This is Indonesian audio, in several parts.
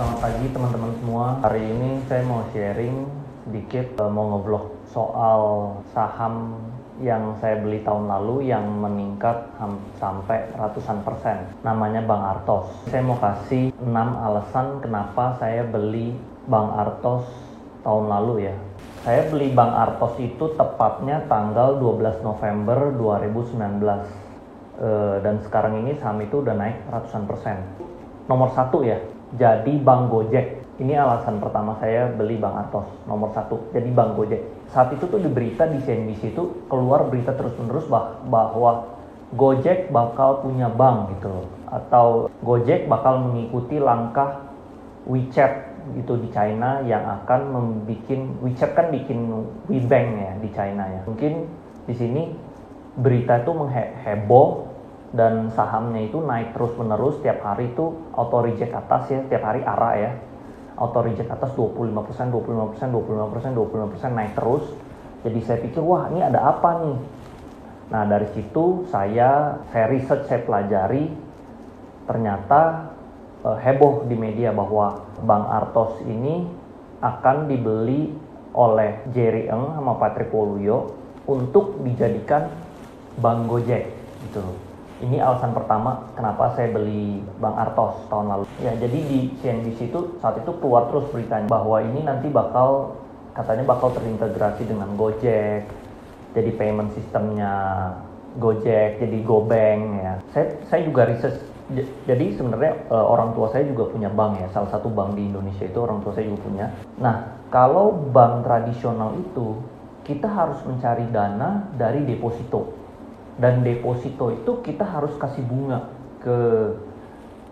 Selamat pagi teman-teman semua. Hari ini saya mau sharing sedikit, mau nge-vlog soal saham yang saya beli tahun lalu yang meningkat sampai ratusan persen. Namanya Bang Artos. Saya mau kasih 6 alasan kenapa saya beli Bang Artos tahun lalu ya. Saya beli Bang Artos itu tepatnya tanggal 12 November 2019. Dan sekarang ini saham itu udah naik ratusan persen. Nomor 1 ya, jadi Bank Gojek. Ini alasan pertama saya beli Bang Artos. Nomor 1, jadi Bank Gojek. Saat itu tuh di berita di CNBC itu keluar berita terus-menerus bahwa Gojek bakal punya bank gitu loh. Atau Gojek bakal mengikuti langkah WeChat gitu di China yang akan membuat WeChat kan bikin WeBank ya di China ya. Mungkin di sini berita itu mengheboh dan sahamnya itu naik terus-menerus. Tiap hari itu auto reject atas ya, tiap hari ARA ya, auto reject atas 25%, 25%, 25%, 25% naik terus. Jadi saya pikir wah ini ada apa nih. Nah dari situ saya research, saya pelajari, ternyata heboh di media bahwa Bang Artos ini akan dibeli oleh Jerry Ng sama Patrick Waluyo untuk dijadikan Bank Gojek gitu. Ini alasan pertama kenapa saya beli Bang Artos tahun lalu. Ya, jadi di CNBC itu saat itu keluar terus beritanya bahwa ini nanti katanya bakal terintegrasi dengan Gojek. Jadi payment sistemnya Gojek, jadi GoBank ya. Saya juga research. Jadi sebenarnya orang tua saya juga punya bank ya. Salah satu bank di Indonesia itu orang tua saya juga punya. Nah, kalau bank tradisional itu kita harus mencari dana dari deposito. Dan deposito itu kita harus kasih bunga ke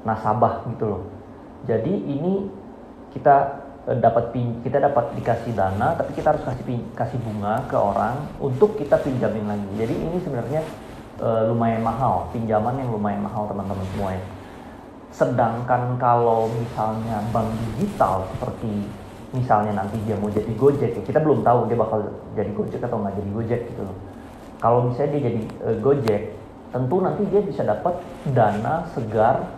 nasabah gitu loh. Jadi ini kita dapat dikasih dana, tapi kita harus kasih bunga ke orang untuk kita pinjamin lagi. Jadi ini sebenarnya lumayan mahal, pinjaman yang lumayan mahal teman-teman semua ya. Sedangkan kalau misalnya bank digital seperti misalnya nanti dia mau jadi Gojek ya, kita belum tahu dia bakal jadi Gojek atau nggak jadi Gojek gitu loh. Kalau misalnya dia jadi Gojek, tentu nanti dia bisa dapat dana segar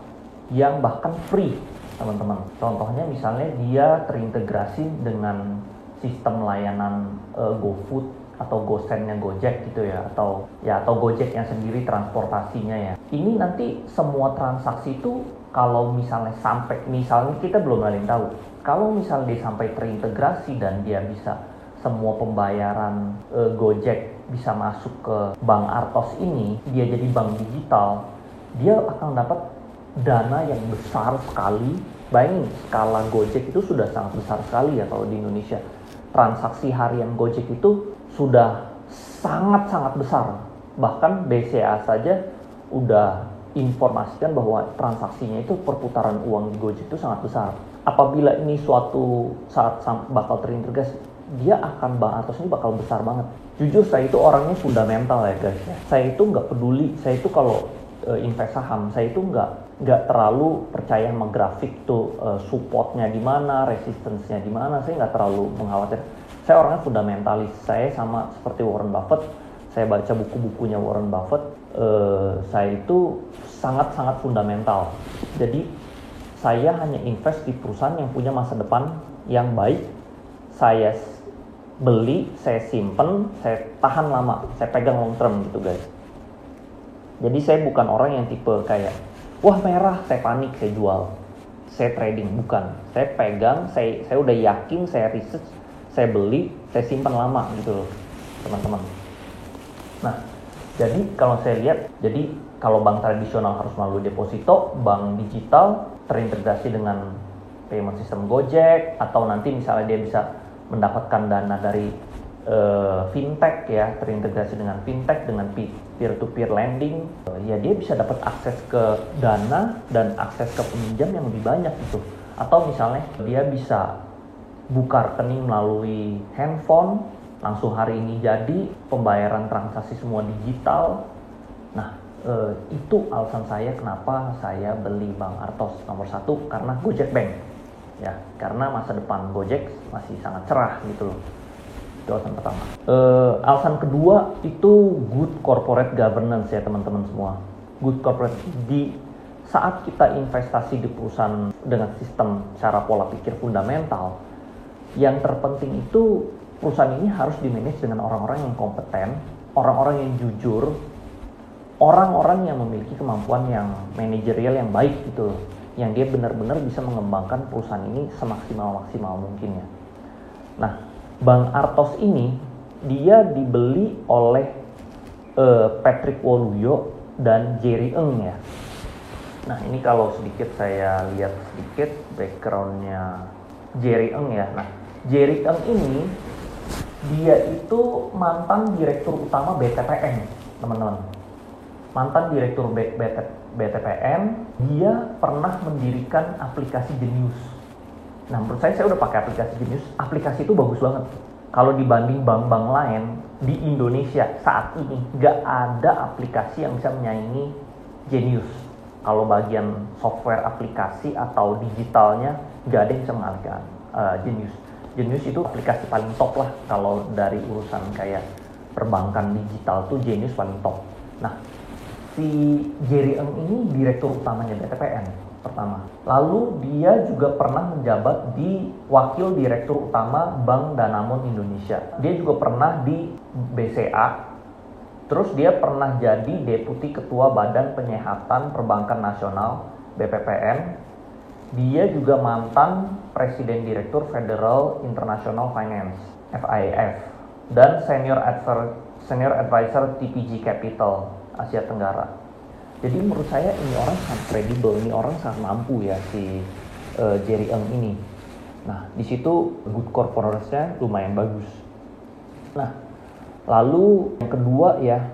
yang bahkan free, teman-teman. Contohnya misalnya dia terintegrasi dengan sistem layanan GoFood atau GoSend-nya Gojek gitu ya, atau Gojek yang sendiri transportasinya ya. Ini nanti semua transaksi itu kalau misalnya kita belum ada yang tahu. Kalau misalnya dia sampai terintegrasi dan dia bisa semua pembayaran Gojek bisa masuk ke Bank Artos ini, dia jadi bank digital, dia akan dapat dana yang besar sekali. Bayangin, skala Gojek itu sudah sangat besar sekali ya kalau di Indonesia. Transaksi harian Gojek itu sudah sangat-sangat besar. Bahkan BCA saja udah informasikan bahwa transaksinya itu perputaran uang di Gojek itu sangat besar. Apabila ini suatu saat bakal terintegrasi, Bang Artos ini bakal besar banget. Jujur saya itu orangnya fundamental ya guys. Saya itu nggak peduli. Saya itu kalau invest saham, saya itu nggak terlalu percaya sama grafik tuh supportnya di mana, resistance-nya di mana. Saya nggak terlalu mengkhawatir. Saya orangnya fundamentalis. Saya sama seperti Warren Buffett. Saya baca buku-bukunya Warren Buffett. Saya itu sangat-sangat fundamental. Jadi saya hanya invest di perusahaan yang punya masa depan yang baik. Saya beli, saya simpen, saya tahan lama, saya pegang long term gitu guys. Jadi saya bukan orang yang tipe kayak wah merah, saya panik, saya jual, saya trading, bukan. Saya pegang, saya udah yakin, saya research, saya beli, saya simpan lama gitu loh teman-teman. Nah, jadi kalau saya lihat, jadi kalau bank tradisional harus melalui deposito, bank digital terintegrasi dengan payment system Gojek, atau nanti misalnya dia bisa mendapatkan dana dari fintech ya, terintegrasi dengan fintech, dengan peer-to-peer lending, ya dia bisa dapat akses ke dana dan akses ke peminjam yang lebih banyak gitu. Atau misalnya dia bisa buka rekening melalui handphone, langsung hari ini jadi pembayaran transaksi semua digital. Nah itu alasan saya kenapa saya beli Bang Artos. Nomor 1 karena Gojek Bank. Ya, karena masa depan Gojek masih sangat cerah gitu loh. Itu alasan pertama. Alasan kedua itu good corporate governance ya teman-teman semua. Good corporate di saat kita investasi di perusahaan dengan sistem cara pola pikir fundamental, yang terpenting itu perusahaan ini harus dimanage dengan orang-orang yang kompeten, orang-orang yang jujur, orang-orang yang memiliki kemampuan yang manajerial yang baik gitu, yang dia benar-benar bisa mengembangkan perusahaan ini semaksimal mungkin ya. Nah, Bang Artos ini dia dibeli oleh Patrick Waluyo dan Jerry Ng ya. Nah, ini kalau sedikit saya lihat sedikit backgroundnya Jerry Ng ya. Nah, Jerry Ng ini dia itu mantan direktur utama BTPN, teman-teman. Mantan direktur BTPN, dia pernah mendirikan aplikasi Genius. Nah, menurut saya udah pakai aplikasi Genius. Aplikasi itu bagus banget. Kalau dibanding bank-bank lain di Indonesia saat ini, nggak ada aplikasi yang bisa menyaingi Genius. Kalau bagian software aplikasi atau digitalnya, nggak ada yang bisa mengalahkan Genius. Genius itu aplikasi paling top lah kalau dari urusan kayak perbankan digital tuh Genius paling top. Nah, si Jerry Ng ini direktur utamanya BTPN pertama. Lalu dia juga pernah menjabat di wakil direktur utama Bank Danamon Indonesia. Dia juga pernah di BCA. Terus dia pernah jadi deputi ketua Badan Penyihatan Perbankan Nasional (BPPN). Dia juga mantan presiden direktur Federal International Finance (FIF) dan senior advisor TPG Capital Asia Tenggara. Jadi menurut saya ini orang sangat kredibel, ini orang sangat mampu ya si Jerry Ng ini. Nah, di situ good corporate-nya lumayan bagus. Nah, lalu yang kedua ya,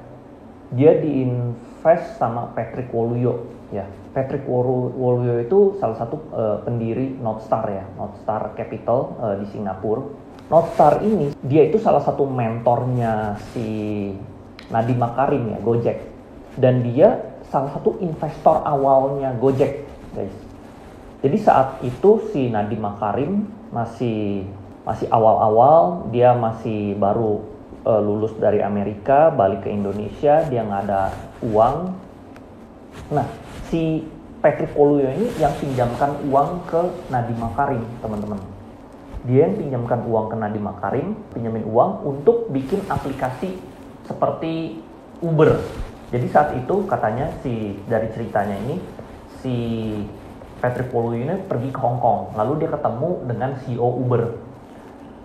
dia diinvest sama Patrick Waluyo ya. Patrick Waluyo itu salah satu pendiri Northstar ya, Northstar Capital di Singapura. Northstar ini dia itu salah satu mentornya si Nadiem Makarim ya, Gojek. Dan dia salah satu investor awalnya Gojek, guys. Jadi saat itu si Nadiem Makarim masih awal-awal, dia masih baru lulus dari Amerika, balik ke Indonesia, dia nggak ada uang. Nah, si Patrick Waluyo ini yang pinjamkan uang ke Nadiem Makarim, teman-teman. Dia yang pinjamkan uang ke Nadiem Makarim, pinjamin uang untuk bikin aplikasi seperti Uber. Jadi saat itu katanya dari ceritanya ini si Patrick Waluyo ini pergi ke Hong Kong, lalu dia ketemu dengan CEO Uber.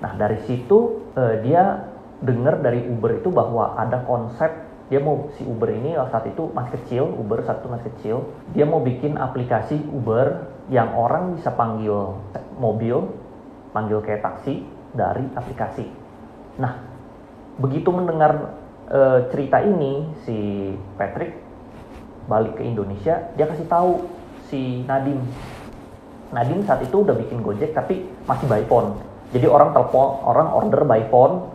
Nah, dari situ dia dengar dari Uber itu bahwa ada konsep dia mau si Uber ini saat itu masih kecil, Uber saat itu masih kecil, dia mau bikin aplikasi Uber yang orang bisa panggil mobil, panggil kayak taksi dari aplikasi. Nah, begitu mendengar cerita ini, si Patrick balik ke Indonesia, dia kasih tahu si Nadiem. Nadiem saat itu udah bikin Gojek tapi masih by phone. Jadi orang order by phone,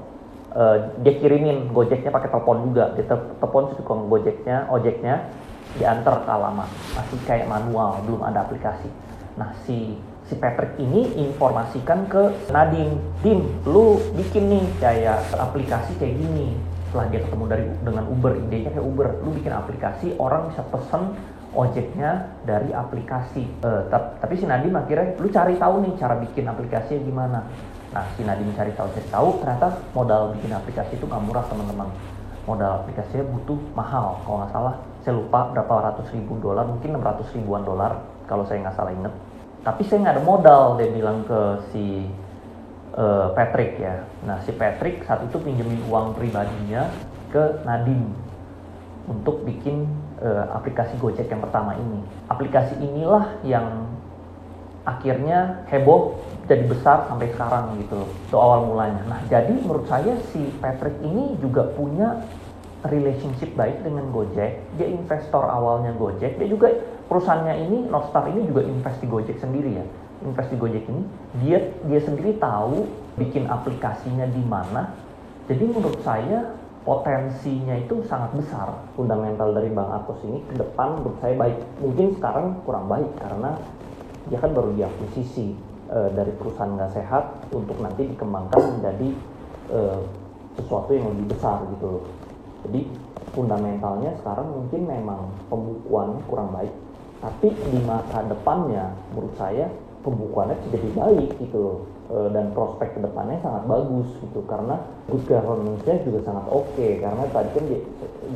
dia kirimin Gojeknya pakai telepon juga. Dia telepon si tukang ojeknya diantar ke alamat. Masih kayak manual, belum ada aplikasi. Nah, si Patrick ini informasikan ke Nadiem, "Dim, lu bikin nih kayak aplikasi kayak gini." Setelah dia ketemu dengan Uber, idenya kayak Uber, lu bikin aplikasi, orang bisa pesen ojeknya dari aplikasi. Tapi si Nadiem akhirnya, lu cari tahu nih cara bikin aplikasinya gimana. Nah, si Nadiem cari tahu, ternyata modal bikin aplikasi itu nggak murah, teman-teman. Modal aplikasinya butuh mahal, kalau nggak salah, saya lupa berapa ratus ribu dolar, mungkin 600 ribuan dolar, kalau saya nggak salah inget. Tapi saya nggak ada modal, dia bilang ke si Patrick ya. Nah, si Patrick saat itu pinjemin uang pribadinya ke Nadiem untuk bikin aplikasi Gojek yang pertama ini. Aplikasi inilah yang akhirnya heboh jadi besar sampai sekarang gitu loh. Itu awal mulanya. Nah, jadi menurut saya si Patrick ini juga punya relationship baik dengan Gojek. Dia investor awalnya Gojek. Dia juga perusahaannya ini, Northstar ini juga invest di Gojek sendiri ya. Invest di Gojek ini, dia sendiri tahu bikin aplikasinya di mana. Jadi menurut saya potensinya itu sangat besar. Fundamental dari Bang Artos ini ke depan menurut saya baik. Mungkin sekarang kurang baik karena dia kan baru diakuisisi dari perusahaan nggak sehat untuk nanti dikembangkan menjadi sesuatu yang lebih besar gitu loh. Jadi fundamentalnya sekarang mungkin memang pembukuannya kurang baik. Tapi di masa depannya, menurut saya pembukuannya jadi baik gitu loh. Dan prospek kedepannya sangat bagus gitu, karena good governance-nya juga sangat oke, karena tadi kan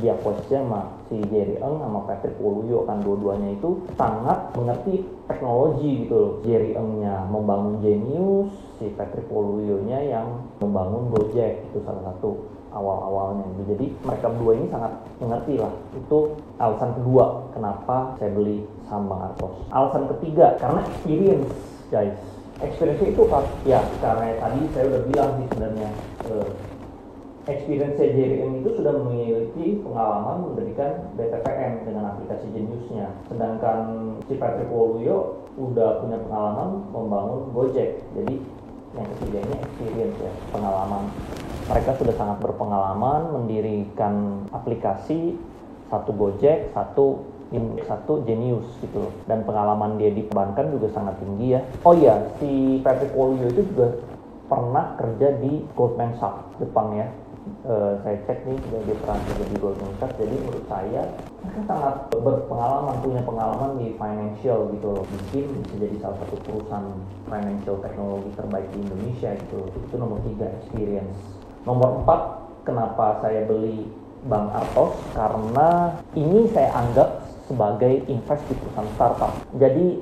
dia posisinya sama si Jerry Ng sama Patrick Waluyo kan, dua-duanya itu sangat mengerti teknologi gitu loh. Jerry Ng-nya membangun Genius, si Patrick Waluyo-nya yang membangun Gojek, itu salah satu awal-awalnya gitu. Jadi mereka berdua ini sangat mengerti lah. Itu alasan kedua kenapa saya beli saham Bang Artos. Alasan ketiga, karena experience guys. Experience itu ya karena tadi saya udah bilang sih sebenarnya experience Jerry Ng itu sudah memiliki pengalaman mendirikan BTPM dengan aplikasi Genius-nya. Sedangkan si Patrick Waluyo udah punya pengalaman membangun Gojek. Jadi yang ketiga ini experience ya, pengalaman. Mereka sudah sangat berpengalaman mendirikan aplikasi, satu Gojek, satu Genius gitu loh. Dan pengalaman dia di perbankan juga sangat tinggi ya. Oh iya, si Patrick Waluyo itu juga pernah kerja di Goldman Sachs Jepang ya. Saya cek nih, dia pernah kerja di Goldman Sachs. Jadi menurut saya mereka sangat berpengalaman, punya pengalaman di financial gitu loh. Mungkin bisa jadi salah satu perusahaan financial teknologi terbaik di Indonesia gitu loh. Itu nomor 3, experience. Nomor 4, kenapa saya beli Bang Artos? Karena ini saya anggap sebagai invest di perusahaan startup. Jadi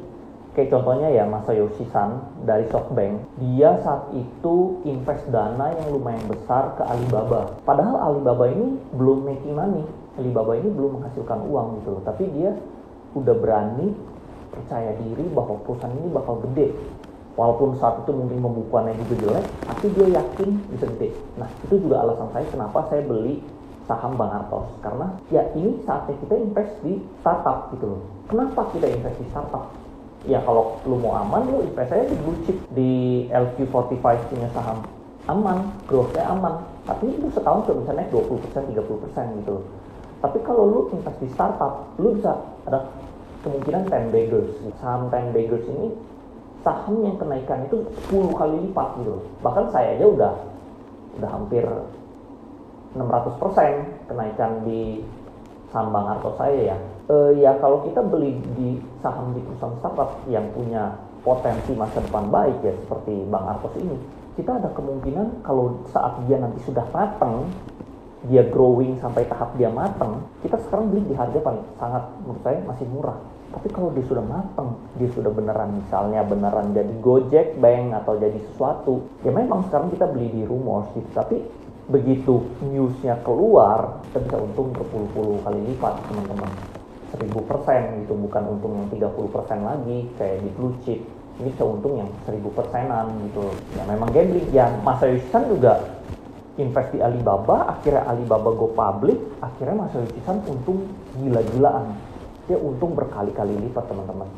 kayak contohnya ya Masayoshi Son dari SoftBank, dia saat itu invest dana yang lumayan besar ke Alibaba. Padahal Alibaba ini belum making money, Alibaba ini belum menghasilkan uang gitu loh. Tapi dia udah berani percaya diri bahwa perusahaan ini bakal gede. Walaupun saat itu mungkin pembukuannya juga jelek, tapi dia yakin bisa gede. Nah itu juga alasan saya kenapa saya beli saham Bang Artos, karena ya ini saatnya kita invest di startup gitu loh. Kenapa kita invest di startup? Ya kalau lu mau aman, lu invest aja di blue chip, di LQ45 punya saham aman, growth-nya aman, tapi itu setahun tuh bisa naik 20%, 30% gitu loh. Tapi kalau lu invest di startup, lu bisa ada kemungkinan 10 beggars. Saham 10 beggars ini saham yang kenaikan itu 10 kali lipat gitu loh. Bahkan saya aja udah hampir 600% kenaikan di saham Bang Artos saya ya. Ya kalau kita beli di saham di perusahaan startup yang punya potensi masa depan baik ya seperti Bang Artos ini, kita ada kemungkinan kalau saat dia nanti sudah matang, dia growing sampai tahap dia matang, kita sekarang beli di harga paling sangat menurut saya masih murah. Tapi kalau dia sudah matang, dia sudah beneran misalnya beneran jadi Gojek Bank atau jadi sesuatu, ya memang sekarang kita beli di rumors gitu. Tapi begitu newsnya keluar, kita bisa untung berpuluh-puluh kali lipat teman-teman. 1000% gitu, bukan untung yang 30% lagi kayak di blue chip. Ini bisa untung yang 1000%-an gitu. Ya memang gambling. Ya Masayoshi Son juga invest di Alibaba, akhirnya Alibaba go public, akhirnya Masayoshi Son untung gila-gilaan. Dia untung berkali-kali lipat teman-teman.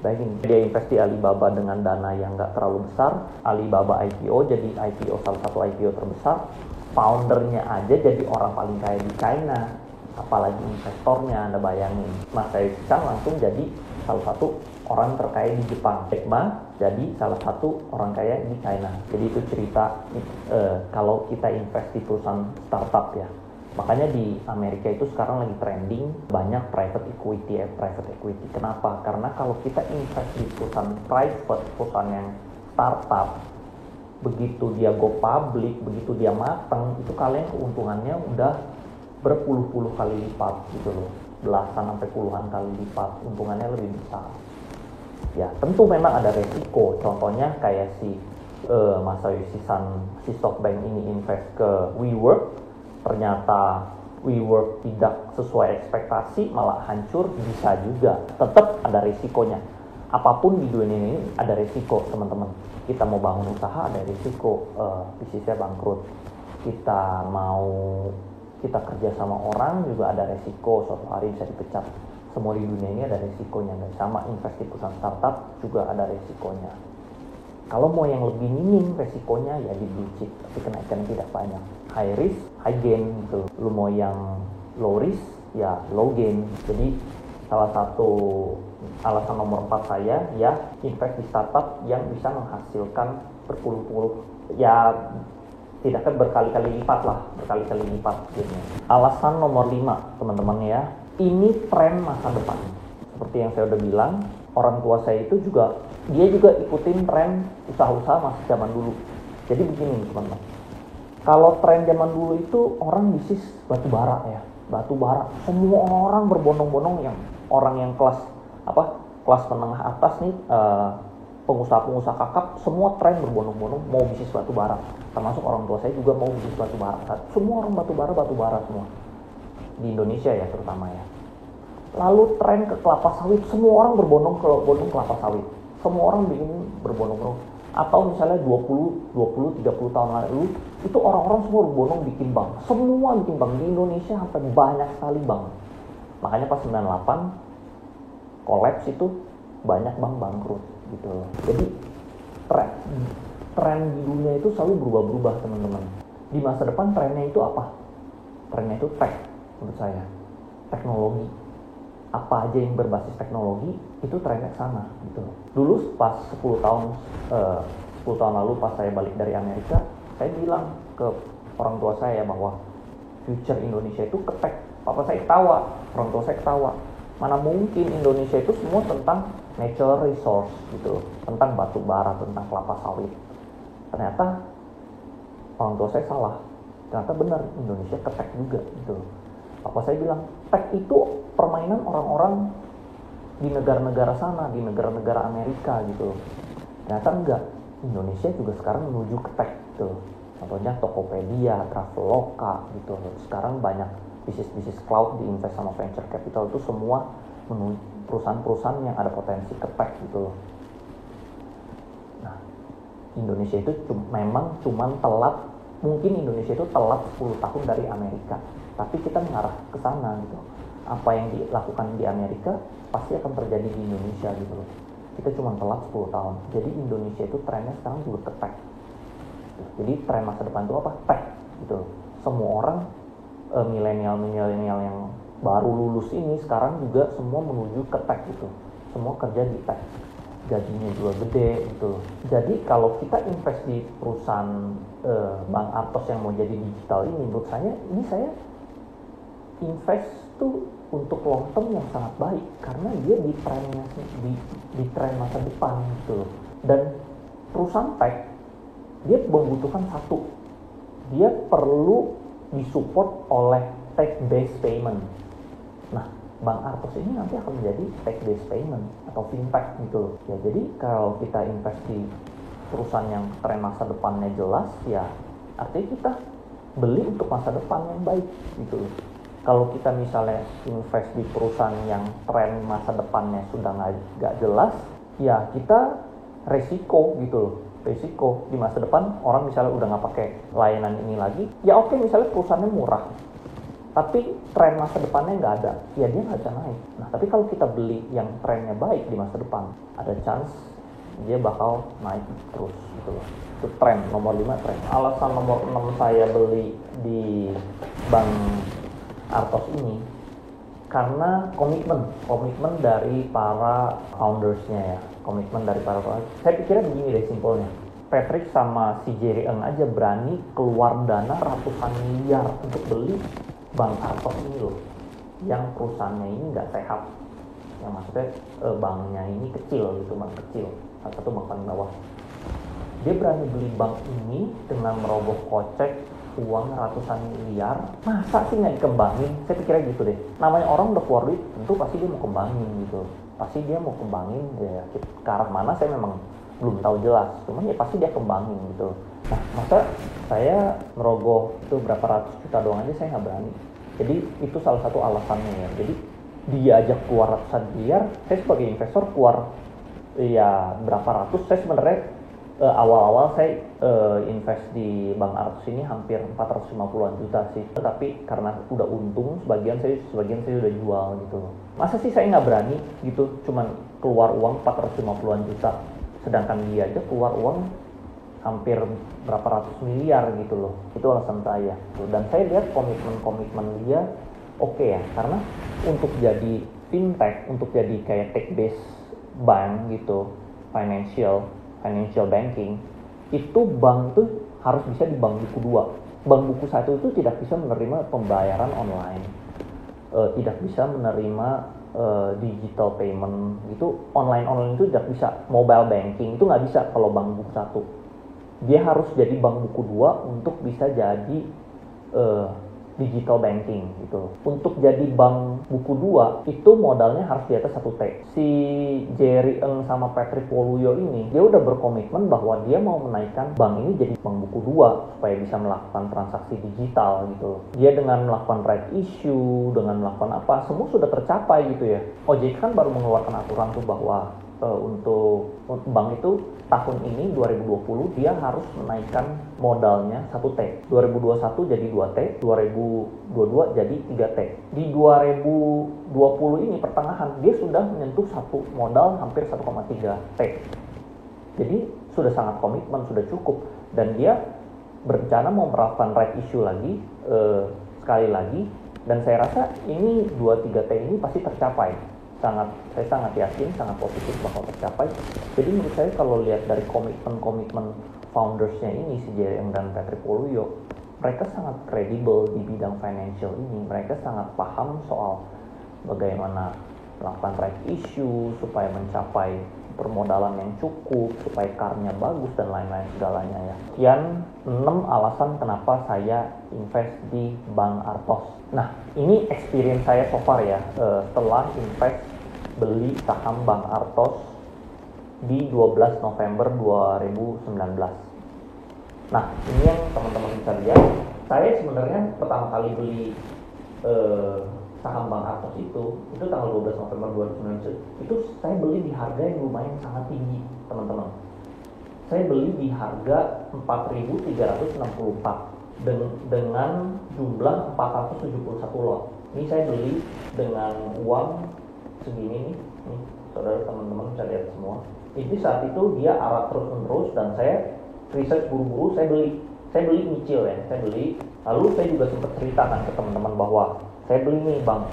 Bayangin, dia invest di Alibaba dengan dana yang nggak terlalu besar, Alibaba IPO jadi IPO salah satu IPO terbesar, foundernya aja jadi orang paling kaya di China, apalagi investornya. Anda bayangin, Masayoshi Son langsung jadi salah satu orang terkaya di Jepang, Jack Ma jadi salah satu orang kaya di China. Jadi itu cerita kalau kita invest di perusahaan startup ya. Makanya di Amerika itu sekarang lagi trending banyak private equity. Kenapa? Karena kalau kita invest di perusahaan private, perusahaan yang startup, begitu dia go public, begitu dia matang, itu kalian keuntungannya udah berpuluh-puluh kali lipat gitu loh. Belasan sampai puluhan kali lipat, untungannya lebih besar. Ya tentu memang ada resiko. Contohnya kayak si Masayoshi Son, si SoftBank ini invest ke WeWork, ternyata WeWork tidak sesuai ekspektasi, malah hancur, bisa juga. Tetap ada resikonya. Apapun di dunia ini ada resiko teman-teman. Kita mau bangun usaha ada resiko, bisnisnya bangkrut. Kita kerja sama orang juga ada resiko, suatu hari bisa dipecat. Semua di dunia ini ada resikonya. Dan sama invest di perusahaan startup juga ada resikonya. Kalau mau yang lebih minim resikonya ya di blue chip, tapi kenaikan tidak banyak. High risk, high gain gitu. Lu mau yang low risk, ya low gain. Jadi salah satu alasan nomor 4 saya ya invest di startup yang bisa menghasilkan berpuluh-puluh, ya tidak kan berkali-kali lipat lah, berkali-kali lipat gitu. Alasan nomor 5 teman-teman ya, ini tren masa depan. seperti yang saya udah bilang, orang tua saya itu juga, dia juga ikutin tren usaha-usaha masih zaman dulu. Jadi begini teman-teman, kalau tren zaman dulu itu orang bisnis batu bara ya, batu bara, semua orang berbondong-bondong, yang orang yang kelas menengah atas nih, pengusaha-pengusaha kakap, semua tren berbondong-bondong mau bisnis batu bara. Termasuk orang tua saya juga mau bisnis batu bara. Semua orang batu bara semua. Di Indonesia ya terutama ya. Lalu tren ke kelapa sawit, semua orang berbondong kelapa sawit. Semua orang bikin berbondong-bondong. Atau misalnya 20, 30 tahun lalu, itu orang-orang semua berbondong bikin bank. Semua bikin bank. Di Indonesia sampai banyak sekali bank. Makanya pas 98, kolaps itu banyak bank bangkrut gitu loh. Jadi tren di dunia itu selalu berubah-berubah teman-teman. Di masa depan trennya itu apa? Trennya itu tech menurut saya. Teknologi. Apa aja yang berbasis teknologi itu trennya ke sana gitu. Dulu pas 10 tahun lalu pas saya balik dari Amerika, saya bilang ke orang tua saya bahwa future Indonesia itu ke tech. Papa saya ketawa, orang tua saya ketawa. Mana mungkin Indonesia itu semua tentang natural resource gitu, tentang batu bara, tentang kelapa sawit. Ternyata orang tua saya salah. Ternyata benar, Indonesia ke tech juga gitu. Papa saya bilang, tech itu permainan orang-orang di negara-negara sana, di negara-negara Amerika gitu. Ternyata enggak, Indonesia juga sekarang menuju ke tech gitu. Contohnya Tokopedia, Traveloka gitu. Sekarang banyak bisnis-bisnis cloud diinvest sama venture capital itu semua menuju perusahaan-perusahaan yang ada potensi ke tech gitu. Nah, Indonesia itu memang cuman telat, mungkin Indonesia itu telat 10 tahun dari Amerika. Tapi kita mengarah ke sana gitu. Apa yang dilakukan di Amerika pasti akan terjadi di Indonesia gitu loh. Kita cuma telat 10 tahun. Jadi Indonesia itu trennya sekarang juga ke tech. Jadi tren masa depan itu apa? Tech gitu. Semua orang milenial yang baru lulus ini sekarang juga semua menuju ke tech gitu. Semua kerja di tech. Gajinya juga gede gitu. Jadi kalau kita invest di perusahaan Bank Artos yang mau jadi digital ini, menurut saya ini saya invest tuh untuk long term yang sangat baik karena dia di tren masa depan gitu. Dan perusahaan tech dia membutuhkan satu, dia perlu disupport oleh tech based payment. Nah, Bank Artos ini nanti akan menjadi tech based payment atau fintech gitu. Ya jadi kalau kita invest di perusahaan yang tren masa depannya jelas, ya artinya kita beli untuk masa depan yang baik gitu. Kalau kita misalnya invest di perusahaan yang tren masa depannya sudah nggak jelas, ya kita resiko gitu loh. Resiko di masa depan orang misalnya udah nggak pakai layanan ini lagi, ya oke, misalnya perusahaannya murah, tapi tren masa depannya nggak ada, ya dia nggak bisa naik. Nah tapi kalau kita beli yang trennya baik di masa depan, ada chance dia bakal naik terus gitu loh. Itu tren nomor 5 tren. Alasan nomor 6 saya beli di Bank Artos ini karena komitmen dari para foundersnya ya, saya pikirnya begini deh simpelnya. Patrick sama si Jerry Eng aja berani keluar dana ratusan miliar untuk beli Bank Artos ini loh, yang perusahaannya ini nggak sehat, yang maksudnya banknya ini kecil gitu, bank kecil, satu bank paling bawah. Dia berani beli bank ini dengan merogoh kocek uang ratusan miliar, masa sih nggak dikembangin? Saya pikirnya gitu deh. Namanya orang udah keluar duit, tentu pasti dia mau kembangin gitu. Pasti dia mau kembangin, ya ke arah mana saya memang belum tahu jelas. Cuman ya pasti dia kembangin gitu. Nah, masa saya merogoh itu berapa ratus juta doang aja saya nggak berani. Jadi itu salah satu alasannya ya. Jadi dia aja keluar ratusan miliar, saya sebagai investor keluar ya berapa ratus. Saya sebenarnya awal-awal saya invest di Bank Artos ini hampir 450-an juta sih. Tapi karena udah untung, sebagian saya udah jual gitu. Masa sih saya nggak berani gitu, cuman keluar uang 450-an juta. Sedangkan dia aja keluar uang hampir berapa ratus miliar gitu loh. Itu alasan saya. Dan saya lihat komitmen dia oke ya. Karena untuk jadi fintech, untuk jadi kayak tech based bank gitu, financial banking, itu bank tuh harus bisa di bank buku 2. Bank buku 1 itu tidak bisa menerima pembayaran online, tidak bisa menerima digital payment gitu, online itu tidak bisa. Mobile banking itu nggak bisa kalau bank buku satu. Dia harus jadi bank buku dua untuk bisa jadi digital banking gitu. Untuk jadi bank buku dua itu modalnya harus di atas 1T. Si Jerry Eng sama Patrick Waluyo ini dia udah berkomitmen bahwa dia mau menaikkan bank ini jadi bank buku dua supaya bisa melakukan transaksi digital gitu. Dia dengan melakukan right issue, dengan melakukan apa, semua sudah tercapai gitu ya. OJK kan baru mengeluarkan aturan tuh bahwa untuk bank itu tahun ini 2020 dia harus menaikkan modalnya 1T. 2021 jadi 2T, 2022 jadi 3T. Di 2020 ini pertengahan dia sudah menyentuh satu modal hampir 1,3T. Jadi sudah sangat komitmen, sudah cukup, dan dia berencana mau melakukan right issue lagi sekali lagi, dan saya rasa ini 2-3T ini pasti tercapai. Saya sangat yakin, sangat positif bakal tercapai. Jadi menurut saya kalau lihat dari komitmen foundersnya ini, si Jerry Eng dan Patrick Waluyo, mereka sangat kredibel di bidang financial ini. Mereka sangat paham soal bagaimana melakukan right issue supaya mencapai permodalan yang cukup, supaya karnya bagus dan lain-lain segalanya ya. Sekian 6 alasan kenapa saya invest di Bank Artos. Nah, ini experience saya so far ya, setelah invest beli saham Bank Artos di 12 November 2019. Nah, ini yang teman-teman bisa lihat. Saya sebenarnya pertama kali beli saham Bank Artos itu tanggal 12 November 2019. Itu saya beli di harga yang lumayan sangat tinggi, teman-teman. Saya beli di harga 4.364 dengan jumlah 471 lot. Ini saya beli dengan uang segini nih, saudara teman-teman bisa lihat semua. Jadi saat itu dia arah terus-menerus dan saya research buru-buru, saya beli nyicil ya, saya beli. Lalu saya juga sempat ceritakan ke teman-teman bahwa saya beli nih Bang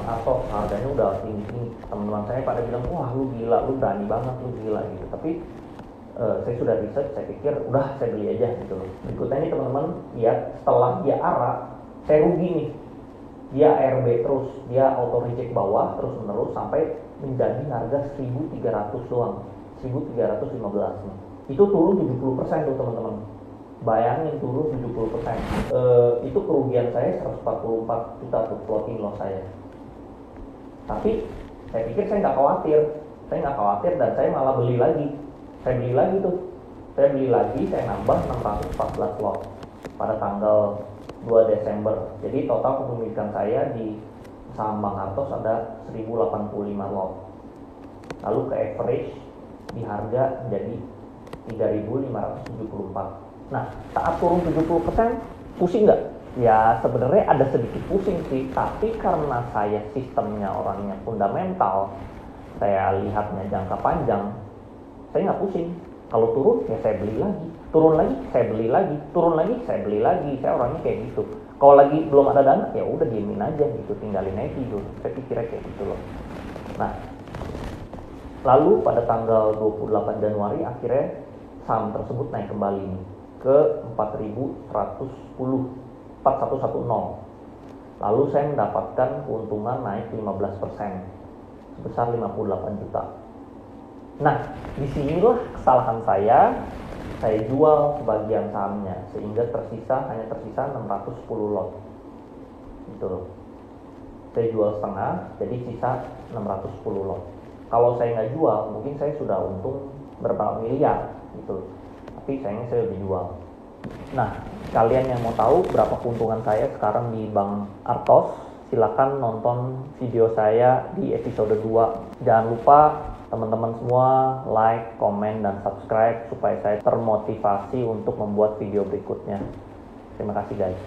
Artos, harganya udah tinggi. Teman-teman saya pada bilang, wah lu gila, lu berani banget, lu gila gitu. Tapi saya sudah research, saya pikir udah saya beli aja gitu. Berikutnya ini teman-teman lihat, setelah dia arah, saya rugi nih. Dia ARB terus, dia auto reject bawah terus menerus sampai menjadi harga 1.300 doang, 1.315 nih. Itu turun 70% tuh teman-teman. Bayangin turun 70%. Itu kerugian saya 144 juta tuh floating loss saya. Tapi saya pikir saya nggak khawatir dan saya malah beli lagi. Saya beli lagi, saya nambah 614 lot pada tanggal 2 Desember. Jadi total kepemilikan saya di saham Bank Artos ada 1085 lot. Lalu ke average di harga menjadi 3.574. Nah, saat turun 70%, pusing nggak? Ya sebenarnya ada sedikit pusing sih, tapi karena saya sistemnya orangnya fundamental, saya lihatnya jangka panjang, saya nggak pusing. Kalau turun ya saya beli lagi, turun lagi saya beli lagi, turun lagi saya beli lagi. Saya orangnya kayak gitu. Kalau lagi belum ada dana ya udah diemin aja gitu, tinggalin aja gitu. Saya pikirnya kayak gitu loh. Nah, lalu pada tanggal 28 Januari akhirnya saham tersebut naik kembali nih ke 4.110. Lalu saya mendapatkan keuntungan naik 15% sebesar 58 juta. Nah, disinilah kesalahan saya jual sebagian sahamnya sehingga hanya tersisa 610 lot. Gitu loh. Saya jual setengah, jadi sisa 610 lot. Kalau saya nggak jual, mungkin saya sudah untung berapa miliar gitu. Tapi sayangnya saya udah jual. Nah, kalian yang mau tahu berapa keuntungan saya sekarang di Bank Artos, silakan nonton video saya di episode 2. Jangan lupa teman-teman semua like, komen, dan subscribe supaya saya termotivasi untuk membuat video berikutnya. Terima kasih guys.